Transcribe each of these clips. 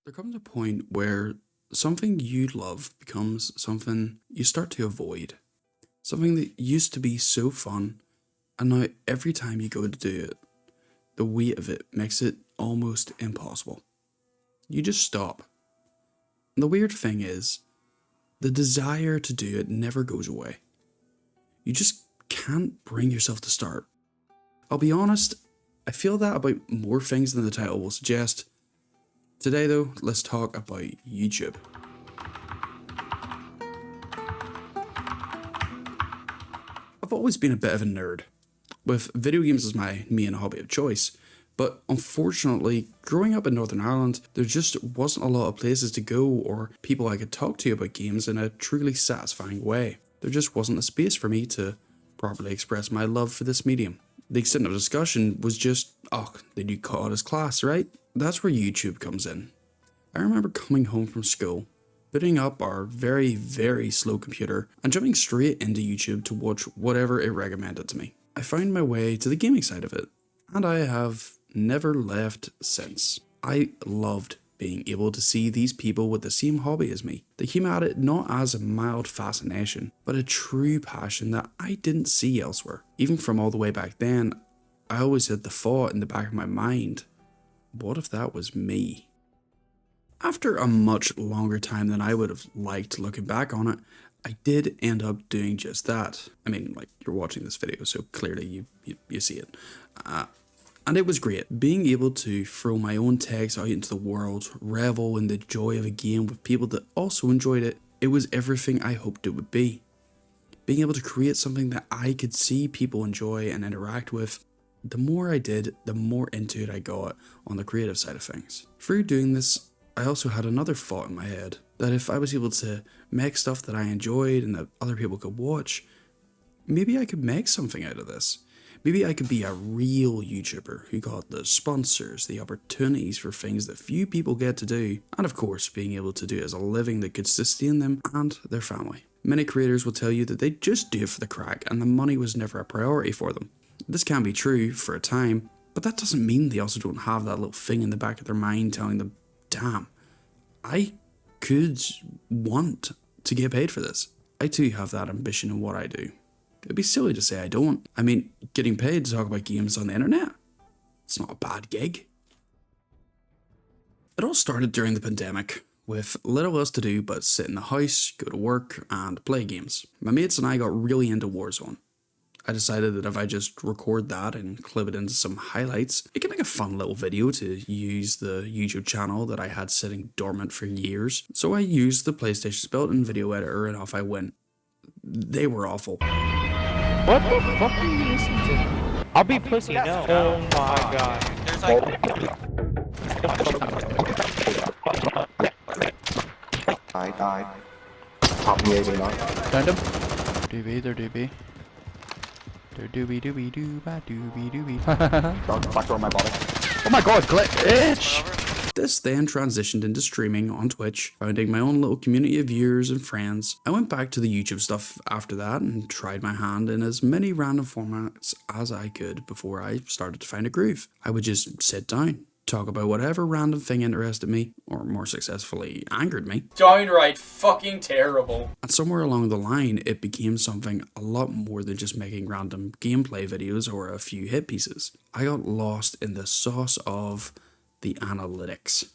There comes a point where something you love becomes something you start to avoid. Something that used to be so fun, and now every time you go to do it, the weight of it makes it almost impossible. You just stop. And the weird thing is, the desire to do it never goes away. You just can't bring yourself to start. I'll be honest, I feel that about more things than the title will suggest. Today though, let's talk about YouTube. I've always been a bit of a nerd, with video games as my main hobby of choice, but unfortunately, growing up in Northern Ireland, there just wasn't a lot of places to go or people I could talk to about games in a truly satisfying way. There just wasn't a space for me to properly express my love for this medium. The extent of discussion was just, oh, they do COD as class, right? That's where YouTube comes in. I remember coming home from school, booting up our very, very slow computer and jumping straight into YouTube to watch whatever it recommended to me. I found my way to the gaming side of it, and I have never left since. I loved being able to see these people with the same hobby as me. They came at it not as a mild fascination, but a true passion that I didn't see elsewhere. Even from all the way back then, I always had the thought in the back of my mind, what if that was me? After a much longer time than I would have liked looking back on it, I did end up doing just that. I mean, like, you're watching this video, so clearly you see it. And it was great, being able to throw my own text out into the world, revel in the joy of a game with people that also enjoyed it. It was everything I hoped it would be. Being able to create something that I could see people enjoy and interact with. The more I did, the more into it I got on the creative side of things. Through doing this, I also had another thought in my head, that if I was able to make stuff that I enjoyed and that other people could watch, maybe I could make something out of this. Maybe I could be a real YouTuber who got the sponsors, the opportunities for things that few people get to do, and of course being able to do it as a living that could sustain them and their family. Many creators will tell you that they just do it for the crack and the money was never a priority for them. This can be true for a time, but that doesn't mean they also don't have that little thing in the back of their mind telling them, damn, I could want to get paid for this. I too have that ambition in what I do. It'd be silly to say I don't. I mean, getting paid to talk about games on the internet, it's not a bad gig. It all started during the pandemic, with little else to do but sit in the house, go to work, and play games. My mates and I got really into Warzone. I decided that if I just record that and clip it into some highlights, it could make a fun little video to use the YouTube channel that I had sitting dormant for years. So I used the PlayStation's built-in video editor and off I went. They were awful. What the fuck are you listening to? I'll be pussy, no. Oh my god. There's like... I died. Top me, maybe not. Found him. Doobie, they're doobie. They're doobie doobie dooba doobie doobie. Back door my body. Oh my god, glitch! This then transitioned into streaming on Twitch, founding my own little community of viewers and friends. I went back to the YouTube stuff after that and tried my hand in as many random formats as I could before I started to find a groove. I would just sit down, talk about whatever random thing interested me, or more successfully angered me. Downright fucking terrible. And somewhere along the line, it became something a lot more than just making random gameplay videos or a few hit pieces. I got lost in the sauce of the analytics.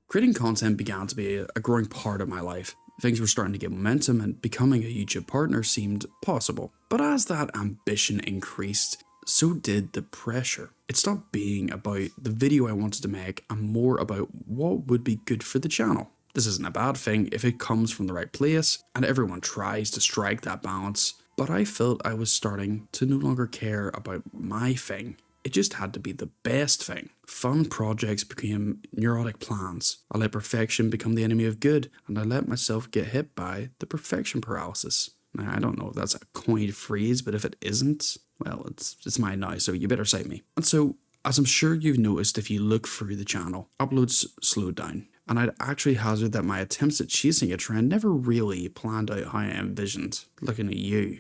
Creating content began to be a growing part of my life. Things were starting to get momentum and becoming a YouTube partner seemed possible. But as that ambition increased, so did the pressure. It stopped being about the video I wanted to make and more about what would be good for the channel. This isn't a bad thing if it comes from the right place, and everyone tries to strike that balance, but I felt I was starting to no longer care about my thing. It just had to be the best thing. Fun projects became neurotic plans. I let perfection become the enemy of good, and I let myself get hit by the perfection paralysis. Now, I don't know if that's a coined phrase, but if it isn't, well, it's mine now, so you better cite me. And so, as I'm sure you've noticed if you look through the channel, uploads slowed down. And I'd actually hazard that my attempts at chasing a trend never really planned out how I envisioned. Looking at you.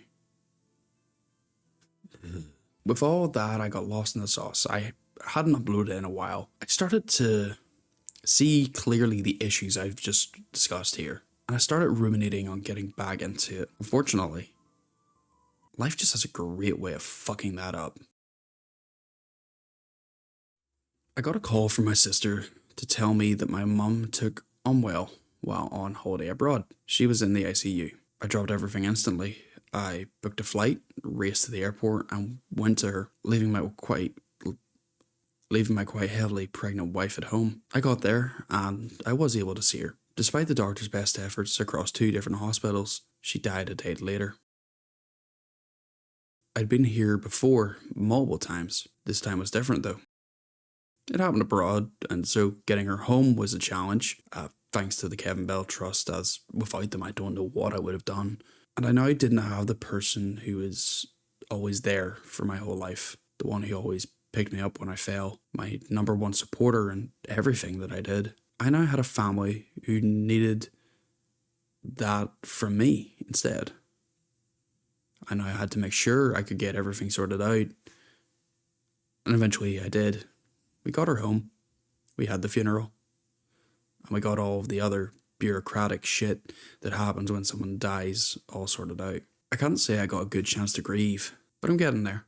With all that, I got lost in the sauce. I hadn't uploaded in a while, I started to see clearly the issues I've just discussed here, and I started ruminating on getting back into it. Unfortunately, life just has a great way of fucking that up. I got a call from my sister to tell me that my mum took unwell while on holiday abroad. She was in the ICU. I dropped everything instantly. I booked a flight, raced to the airport, and went to her, leaving my quite heavily pregnant wife at home. I got there, and I was able to see her. Despite the doctor's best efforts across 2 different hospitals, she died a day later. I'd been here before, multiple times. This time was different though. It happened abroad, and so getting her home was a challenge, thanks to the Kevin Bell Trust, as without them I don't know what I would have done. And I now didn't have the person who was always there for my whole life, the one who always picked me up when I fell, my number one supporter in everything that I did. I now had a family who needed that from me instead. I now had to make sure I could get everything sorted out, and eventually I did. We got her home, we had the funeral, and we got all of the other bureaucratic shit that happens when someone dies all sorted out. I can't say I got a good chance to grieve, but I'm getting there.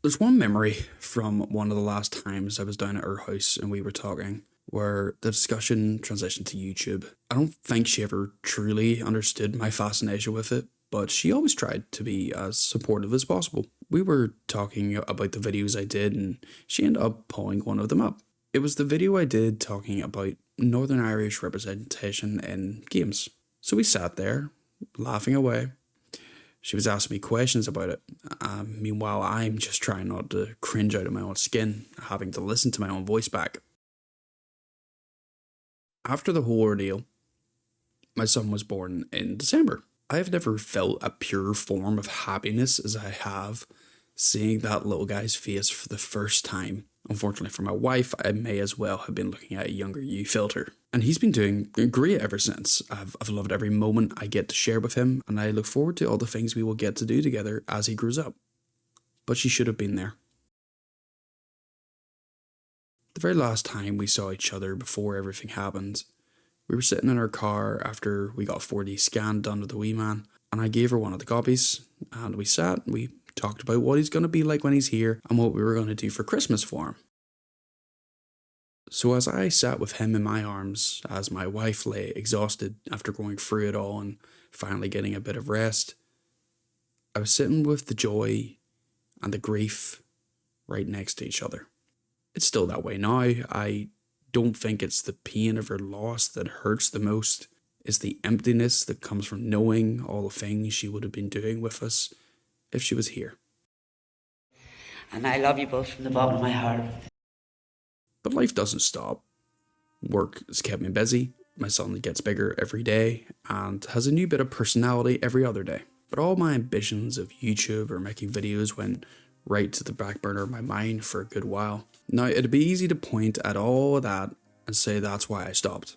There's one memory from one of the last times I was down at her house and we were talking, where the discussion transitioned to YouTube. I don't think she ever truly understood my fascination with it, but she always tried to be as supportive as possible. We were talking about the videos I did, and she ended up pulling one of them up. It was the video I did talking about Northern Irish representation in games. So we sat there, laughing away. She was asking me questions about it. Meanwhile, I'm just trying not to cringe out of my own skin, having to listen to my own voice back. After the whole ordeal, my son was born in December. I have never felt a pure form of happiness as I have seeing that little guy's face for the first time. Unfortunately for my wife, I may as well have been looking at a younger you filter. And he's been doing great ever since. I've loved every moment I get to share with him, and I look forward to all the things we will get to do together as he grows up. But she should have been there. The very last time we saw each other before everything happened, we were sitting in our car after we got a 4D scan done with the wee man, and I gave her one of the copies, and we sat and we talked about what he's going to be like when he's here and what we were going to do for Christmas for him. So as I sat with him in my arms, as my wife lay exhausted after going through it all and finally getting a bit of rest, I was sitting with the joy and the grief right next to each other. It's still that way now. I don't think it's the pain of her loss that hurts the most. It's the emptiness that comes from knowing all the things she would have been doing with us if she was here. And I love you both from the bottom of my heart. But life doesn't stop. Work has kept me busy. My son gets bigger every day and has a new bit of personality every other day. But all my ambitions of YouTube or making videos went right to the back burner of my mind for a good while. Now, it'd be easy to point at all of that and say that's why I stopped.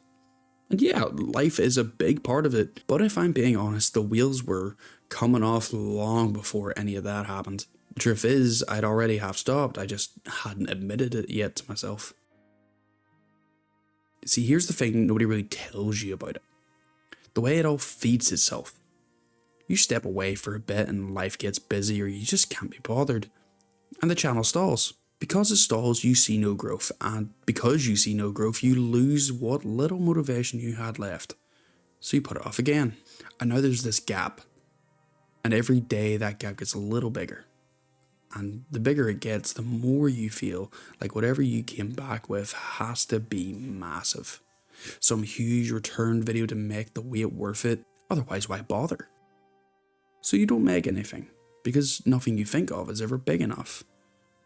And yeah, life is a big part of it, but if I'm being honest, the wheels were coming off long before any of that happened. The truth is, I'd already half stopped, I just hadn't admitted it yet to myself. See, here's the thing nobody really tells you about it. The way it all feeds itself. You step away for a bit and life gets busy or you just can't be bothered. And the channel stalls. Because it stalls, you see no growth, and because you see no growth, you lose what little motivation you had left. So you put it off again, and now there's this gap. And every day that gap gets a little bigger. And the bigger it gets, the more you feel like whatever you came back with has to be massive. Some huge return video to make the wait worth it, otherwise why bother? So you don't make anything, because nothing you think of is ever big enough.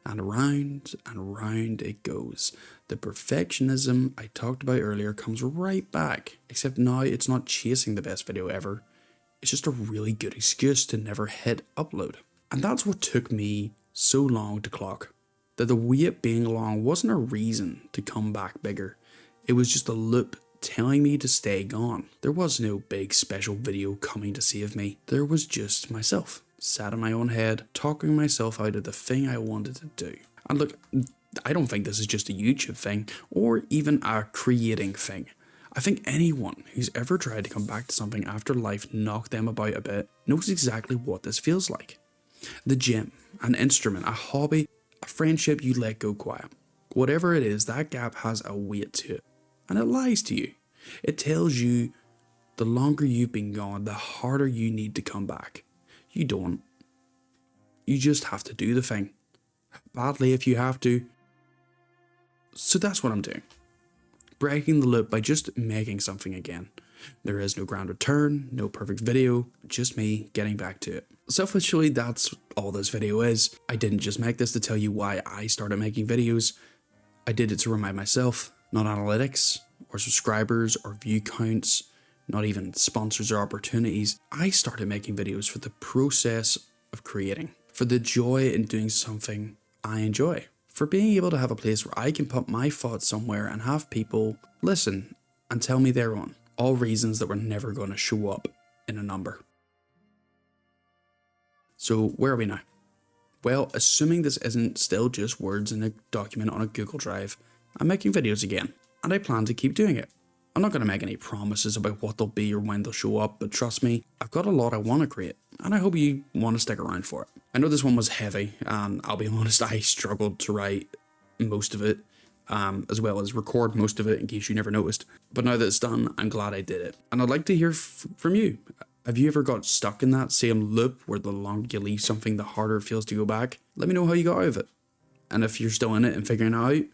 And around it goes. The perfectionism I talked about earlier comes right back, except now it's not chasing the best video ever. It's just a really good excuse to never hit upload. And that's what took me so long to clock. That the wait being long wasn't a reason to come back bigger. It was just a loop telling me to stay gone. There was no big special video coming to save me. There was just myself. sat in my own head, talking myself out of the thing I wanted to do. And look, I don't think this is just a YouTube thing or even a creating thing. I think anyone who's ever tried to come back to something after life knocked them about a bit knows exactly what this feels like. The gym, an instrument, a hobby, a friendship you let go quiet. Whatever it is, that gap has a weight to it. And it lies to you. It tells you the longer you've been gone, the harder you need to come back. You don't. You just have to do the thing. Badly if you have to. So that's what I'm doing. Breaking the loop by just making something again. There is no grand return, no perfect video, just me getting back to it. Selfishly, that's all this video is. I didn't just make this to tell you why I started making videos. I did it to remind myself, not analytics, or subscribers, or view counts, not even sponsors or opportunities. I started making videos for the process of creating, for the joy in doing something I enjoy, for being able to have a place where I can put my thoughts somewhere and have people listen and tell me their own. All reasons that were never going to show up in a number. So where are we now? Well, assuming this isn't still just words in a document on a Google Drive, I'm making videos again, and I plan to keep doing it. I'm not going to make any promises about what they'll be or when they'll show up, but trust me, I've got a lot I want to create, and I hope you want to stick around for it. I know this one was heavy, and I'll be honest, I struggled to write most of it, as well as record most of it in case you never noticed. But now that it's done, I'm glad I did it. And I'd like to hear from you. Have you ever got stuck in that same loop where the longer you leave something, the harder it feels to go back? Let me know how you got out of it. And if you're still in it and figuring it out,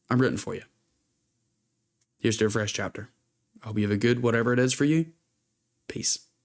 I'm rooting for you. Here's to a fresh chapter. I hope you have a good whatever it is for you. Peace.